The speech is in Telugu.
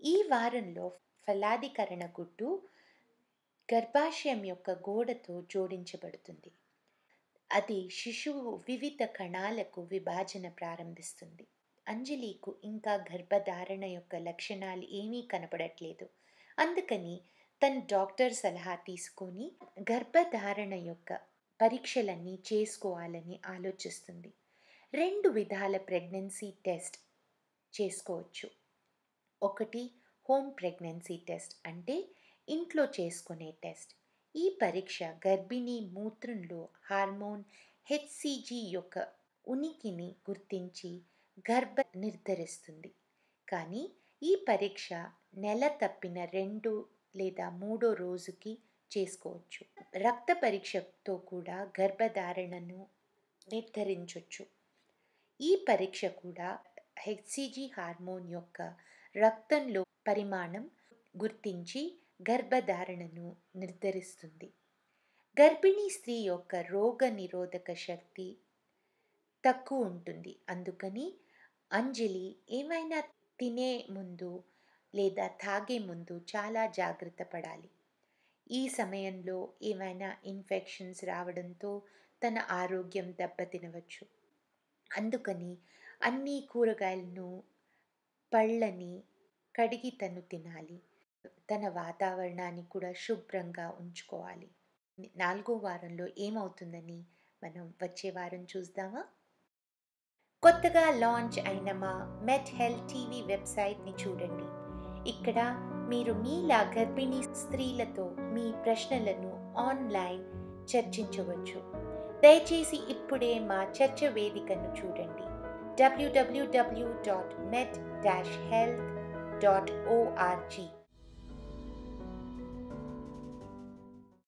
ఈ వారంలో ఫలాదీకరణ గుడ్డు గర్భాశయం యొక్క గోడతో జోడించబడుతుంది. అది శిశువు వివిధ కణాలకు విభజన ప్రారంభిస్తుంది. అంజలికు ఇంకా గర్భధారణ యొక్క లక్షణాలు ఏమీ కనపడట్లేదు. అందుకని తన డాక్టర్ సలహా తీసుకొని గర్భధారణ యొక్క పరీక్షలన్నీ చేసుకోవాలని ఆలోచిస్తుంది. 2 విధాల ప్రెగ్నెన్సీ టెస్ట్ చేసుకోవచ్చు. ఒకటి హోమ్ ప్రెగ్నెన్సీ టెస్ట్, అంటే ఇంట్లో చేసుకునే టెస్ట్. ఈ పరీక్ష గర్భిణీ మూత్రంలో హార్మోన్ హెచ్సిజి యొక్క ఉనికిని గుర్తించి గర్భ నిర్ధారిస్తుంది. కానీ ఈ పరీక్ష నెల తప్పిన 2 లేదా 3 రోజుకి చేసుకోవచ్చు. రక్త పరీక్షతో కూడా గర్భధారణను నిర్ధారించవచ్చు. ఈ పరీక్ష కూడా హెచ్సిజి హార్మోన్ యొక్క రక్తంలో పరిమాణం గుర్తించి గర్భధారణను నిర్ధారిస్తుంది. గర్భిణీ స్త్రీ యొక్క రోగ నిరోధక శక్తి తక్కువ ఉంటుంది. అందుకని అంజలి ఏమైనా తినే ముందు లేదా తాగే ముందు చాలా జాగ్రత్త పడాలి. ఈ సమయంలో ఏమైనా ఇన్ఫెక్షన్స్ రావడంతో తన ఆరోగ్యం దెబ్బతినవచ్చు. అందుకని అన్ని కూరగాయలను, పళ్ళని కడిగి తను తినాలి. తన వాతావరణాన్ని కూడా శుభ్రంగా ఉంచుకోవాలి. 4వ వారంలో ఏమవుతుందని మనం వచ్చే వారం చూద్దామా? కొత్తగా లాంచ్ అయిన మా మెట్ హెల్త్ టీవీ వెబ్సైట్ని చూడండి. ఇక్కడ మీరు మీలా గర్భిణీ స్త్రీలతో మీ ప్రశ్నలను ఆన్లైన్ చర్చించవచ్చు. దయచేసి ఇప్పుడే మా చర్చ వేదికను చూడండి. www.met-health.org